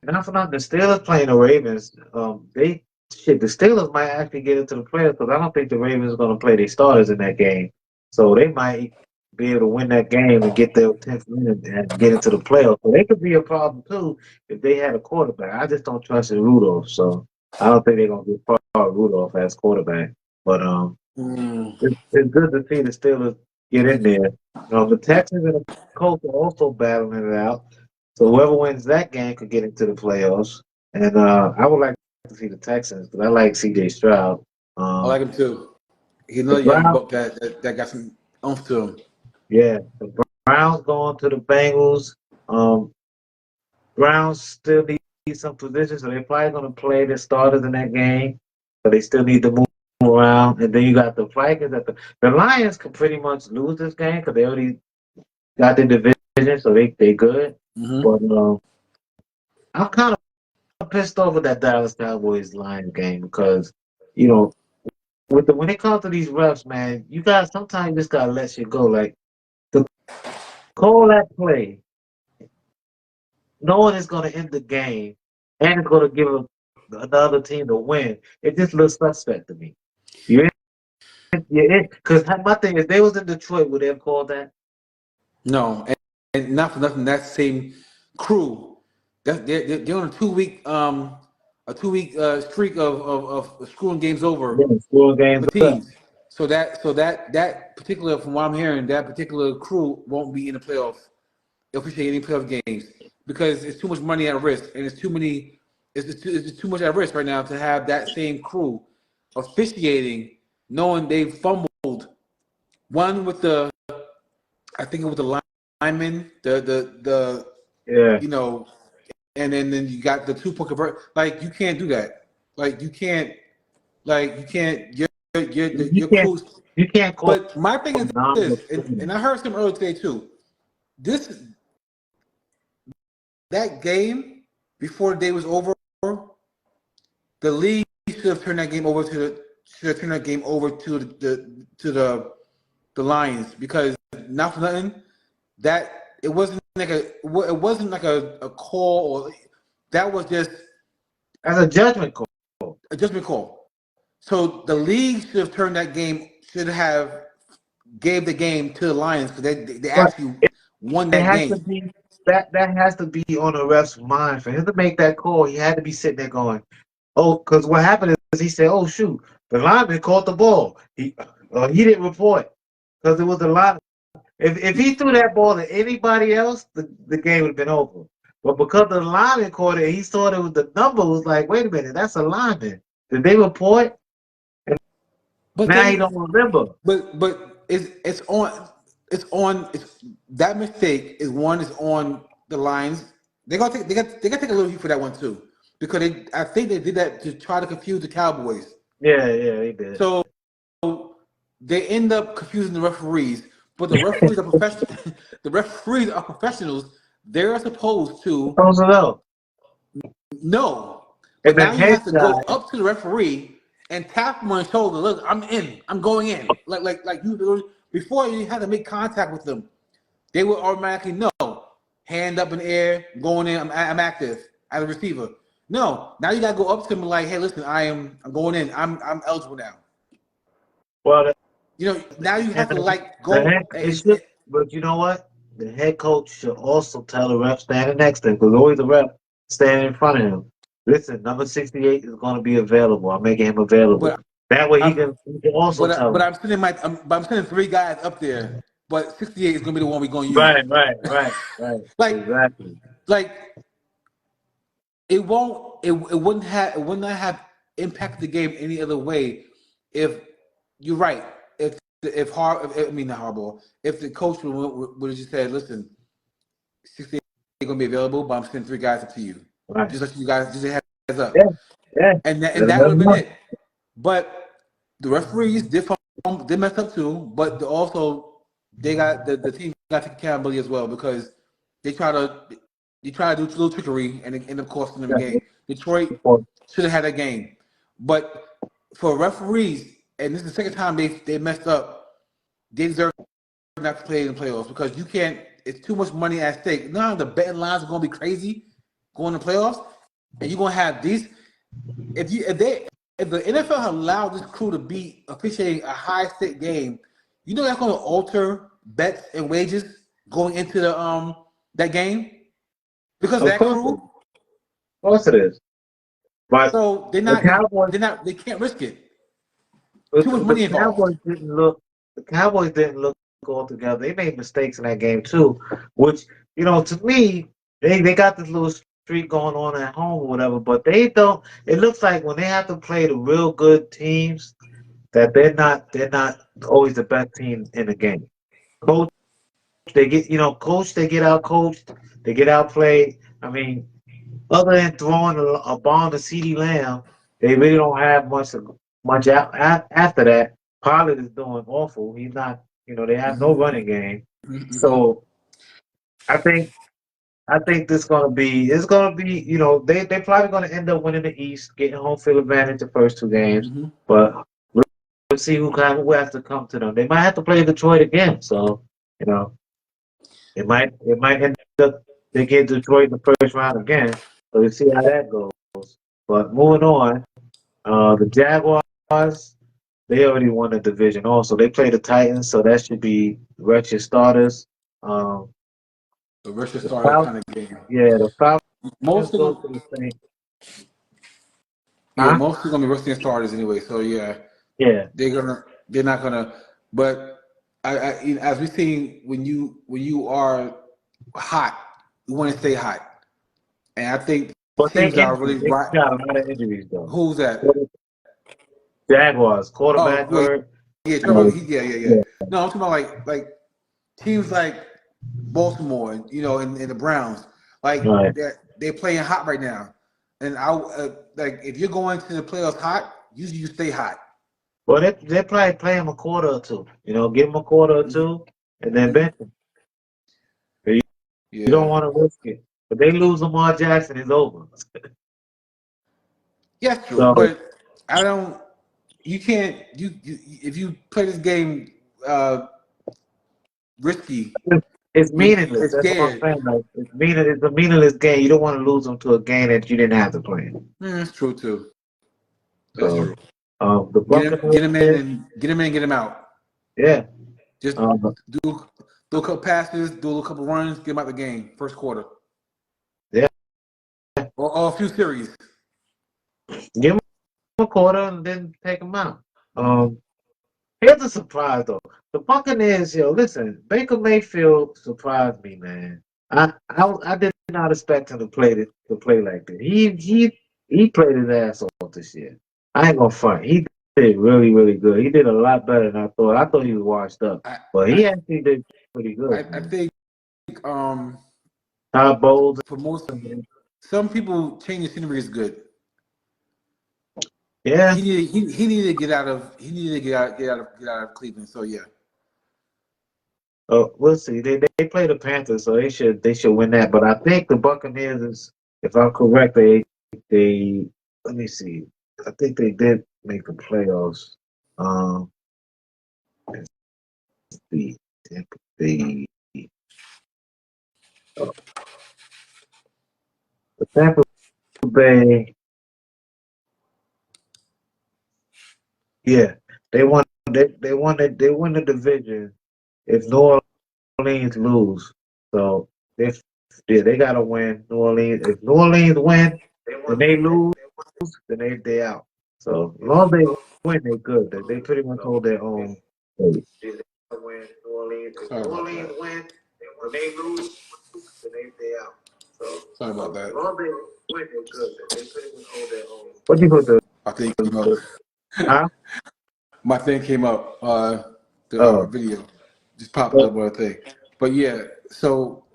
not for nothing, the Steelers playing the Ravens. The Steelers might actually get into the playoffs because I don't think the Ravens are going to play their starters in that game. So they might be able to win that game and get their 10th win and get into the playoffs. So they could be a problem too if they had a quarterback. I just don't trust in Rudolph, so I don't think they're going to get far with Rudolph as quarterback. But Mm. it's good to see the Steelers get in there. The Texans and the Colts are also battling it out. So whoever wins that game could get into the playoffs. And I would like to see the Texans because I like C.J. Stroud. I like him too. He's The another young Browns, buck that got some oomph to him. yeah, the Browns going to the Bengals. Um, Browns still need some positions, so they're probably going to play the starters in that game, but they still need to move around. And then you got the Vikings. The Lions could pretty much lose this game because they already got the division, so they good. Mm-hmm. But I'm kind of pissed off with that Dallas Cowboys Lions game because you know when it comes to these refs, man, you guys sometimes you just gotta let shit go. Like the call that play, knowing it's gonna end the game and it's gonna give another team the win. It just looks suspect to me. You because my thing is they was in Detroit would they have called that? No, and not for nothing. That same crew, they're on a 2 week streak of screwing games over Yeah, four games for up. teams. So that particular, from what I'm hearing, that particular crew won't be in the playoffs. Officiate any playoff games because it's too much money at risk, and it's too many. It's too much at risk right now to have that same crew officiating, knowing they've fumbled one with the, I think it was the lineman, the Yeah. you know, and then you got the 2 point convert. Like you can't do that. Like you can't. Like you can't. You Your can't crews. you can't call But my thing is this, and I heard some earlier today too. This That game before the day was over, the league should have turned that game over to the Lions because not for nothing that it wasn't like a call, or that was just as a judgment call. a judgment call. So the league should have turned that game, should have gave the game to the Lions because they But actually won it that has to game. be that has to be on the ref's mind for him to make that call. He had to be sitting there going, "Oh," because what happened is he said, "Oh shoot, the lineman caught the ball. He didn't report because it was a lot. If he threw that ball to anybody else, the game would have been over. But because the lineman caught it, he saw it was the number. Was like, wait a minute, that's a lineman. Did they report? And But now he then, don't remember. but it's that mistake is on the Lions. They got to take a little heat for that one too, because I think they did that to try to confuse the Cowboys. Yeah, he did. So they end up confusing the referees, but the referees are professional. The referees are professionals. They're supposed to Also, though, know, and but the now you head have to guy, go up to the referee and tap him on the shoulder. Look, I'm in. I'm going in. Like you before you had to make contact with them. They would automatically know. Hand up in the air, going in. I'm active as a receiver. No, now you gotta go up to them like, hey, listen, I'm going in. I'm eligible now. well, Now you have to like the go. head it should, but you know what? The head coach should also tell the ref standing next to him because always the ref standing in front of him. Listen, number 68 is going to be available. I'm making him available. But That way I'm he can also tell but him. I'm sending 3 guys up there. But 68 is gonna be the one we're gonna use. Right. Like Exactly. like it would not have impacted the game any other way if you're right. I mean not Harbaugh, if the coach would have just said, listen, 68 is gonna be available, but I'm sending 3 guys up to you. Right. Just let you guys just a heads up. Yeah. Yeah. And Let that would have him been know. it. But the referees did mess up too, but also they got the team got to take accountability as well because they try to You try to do a little trickery and it end up costing them a Yeah, game. Detroit should have had that game, but for referees, and this is the second time they messed up. They deserve not to play in the playoffs because you can't. It's too much money at stake. Now the betting lines are going to be crazy going to playoffs, and you're going to have these. If the NFL had allowed this crew to be officiating a high stake game, you know that's going to alter bets and wages going into the that game because of that course, crew. of course it is. But So the Cowboys, they can't risk it. but Too much the money involved. Cowboys didn't look. The Cowboys didn't look all together. They made mistakes in that game too, which to me, they got this little streak going on at home or whatever. But they don't. It looks like when they have to play the real good teams, that they're not always the best team in the game. Coach, coach, they get out coached, they get outplayed. I mean, other than throwing a bomb to CeeDee Lamb, they really don't have much after that. Pollard is doing awful. He's not. They have no running game. Mm-hmm. So I think it's gonna be. They probably gonna end up winning the East, getting home field advantage the first two games. Mm-hmm. But we'll see who has to come to them. They might have to play Detroit again. So you know it might end up they get Detroit in the first round again. So we'll see how that goes. But moving on, the Jaguars, they already won the division also. They play the Titans, so that should be wretched starters. Um, The Russia the starter Falcons, kind of game. yeah, the Falcons Most of go them, to the Saints. yeah, Huh? most are gonna be Russian starters anyway. So yeah, Yeah. they're not gonna. But as we seen, when you are hot, you want to stay hot, and I think But they teams that are injured. really They right. got a lot of injuries though. Who's that? Jaguars, Oh, quarterback well, hurt. yeah, Trevor. Uh, Yeah. yeah, No, I'm talking about like teams like Baltimore, and the Browns, like right. they're playing hot right now. And like if you're going to the playoffs hot, usually you stay hot. Well, they probably play him a quarter or two. Give him a quarter or two, and then Mm-hmm. bench him. You don't Yeah, want to risk it. But they lose Lamar Jackson, it's over. yeah, that's true. So But I don't. You can't. You if you play this game uh, risky, it's you're meaningless. That's what I'm scared. saying. Like it's a meaningless game. You don't want to lose them to a game that you didn't have to play. That's true too. That's So true. the In Buccaneers, and get him in, get him out. yeah. Just Um, do a couple passes, do a couple runs, get him out the game first quarter, yeah. or a few series. Give them a quarter and then take them out. Um, Here's a surprise though. The Buccaneers, listen, Baker Mayfield surprised me, man. I did not expect him to play like that. He played his ass off this year. I ain't gonna front. He did really, really good. He did a lot better than I thought. I thought he was washed up. I But he I actually did pretty good, I man. think um Todd Bowles. for most some people change the scenery is good. Yeah. He needed to get out of Cleveland. So yeah, We'll see. They play the Panthers, so they should win that. But I think the Buccaneers is, if I'm correct, they let me see. I think they did make the playoffs. Um, the the uh, the Tampa Bay, yeah, they won. They won the division. If New Orleans lose, so if they gotta win. New Orleans. If New Orleans win, and they lose, then they out. So as long as they win, they good. They pretty much hold their own. Fate. sorry about that. Sorry about that. What you put the My thing came up. huh? My thing came up. The Oh, video just popped up on a thing. But yeah, so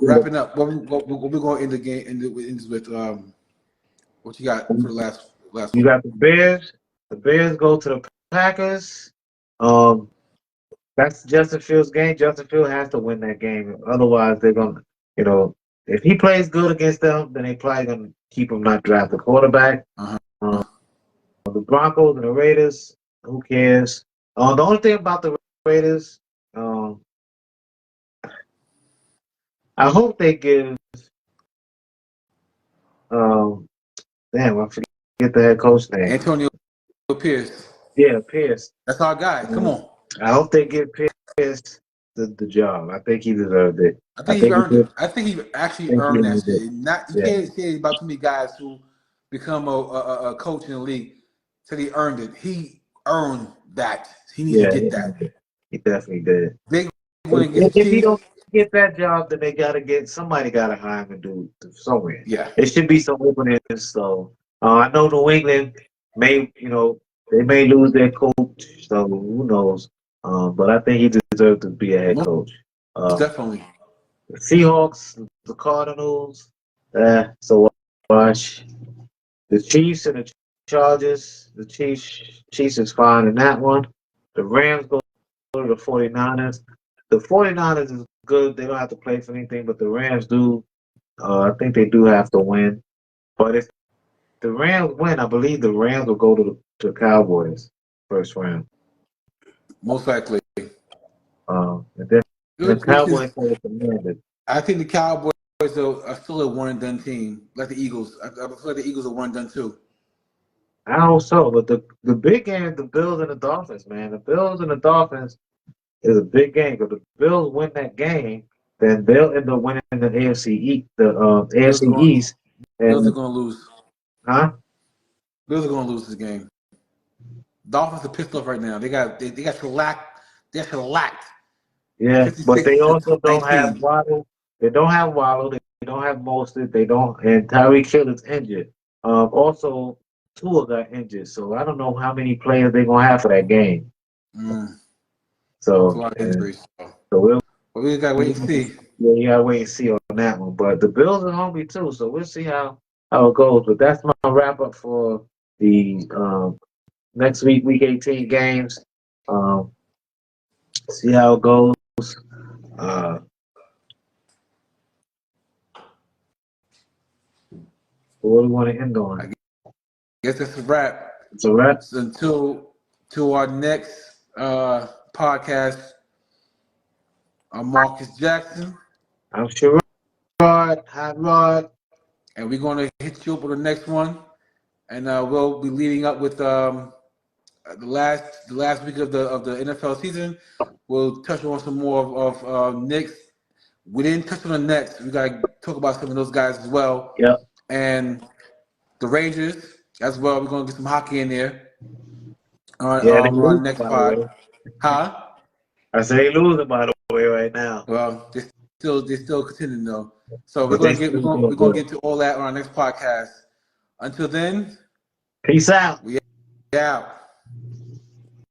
wrapping up. What we going to end the game end with what you got for the last you one? got the Bears. The Bears go to the Packers. Um, that's Justin Fields' game. Justin Fields has to win that game. Otherwise, they're gonna, you know, if he plays good against them, then they probably gonna keep him not draft the quarterback. Uh-huh. The Broncos and the Raiders, who cares? The only thing about the Raiders, um, I hope they give. Um, damn, I forget the head coach name. Antonio Pierce. Yeah, Pierce. That's our guy. Come on. I hope they give Pierce the job. I think he deserved it. I I think he think he earned it. did. I think he actually I think he earned that earned it. shit. Not you Yeah, can't say about too many guys who become a coach in the league. Said he earned it. He earned that. He needs to yeah, get that. he definitely did. Big win against If he Chiefs. don't get that job, then they gotta get somebody. Gotta hire him and do somewhere. Yeah. It should be some openings. So I know New England may, they may lose their coach. So who knows? But I think he deserves to be a head Most coach. definitely. The Seahawks, the Cardinals, so watch. The Chiefs and the Chargers. The Chiefs is fine in that one. The Rams go to the 49ers. The 49ers is good. They don't have to play for anything, but the Rams do. I think they do have to win. But if the Rams win, I believe the Rams will go to the Cowboys first round. Most likely. And then the Which is, Cowboys play the Commanders. I think the Cowboys are still a one and done team, like the Eagles. I feel like the Eagles are one and done too. I hope so, but the big game, the Bills and the Dolphins, man. The Bills and the Dolphins is a big game. If the Bills win that game, then they'll end up winning the AFC East, the Bills are AFC going. East. Bills are And going to lose. huh? Bills are going to lose this game. Dolphins are pissed off right now. They got shellacked. They're shellacked. Yeah, but 56 they to also don't have 19. Waddle. They don't have Waddle. They don't have Mostert. They don't, and Tyreek Hill is injured. Also, Tua got injured, so I don't know how many players they're gonna have for that game. That's a So, lot of and injuries. So so we got to wait and see. yeah, you gotta wait and see on that one. But the Bills are hungry too, so we'll see how it goes. But that's my wrap up for the next week 18 games. Um, see how it goes. Uh, what do we want to end on? I guess that's a wrap. It's a wrap. So until our next podcast, I'm Marcus Jackson. I'm sure Hot Rod. And we're going to hit you up with the next one. And we'll be leading up with the last week of the NFL season. We'll touch on some more of Knicks. We didn't touch on the Nets. We got to talk about some of those guys as well. Yep. And the Rangers as well. We're going to get some hockey in there on Yeah, they our losing, next by the pod. way. Huh? I say they losing, by the way, right now. Well, they're still contending though. So But they still we're doing going to good. get to all that on our next podcast. Until then, Peace out. we out.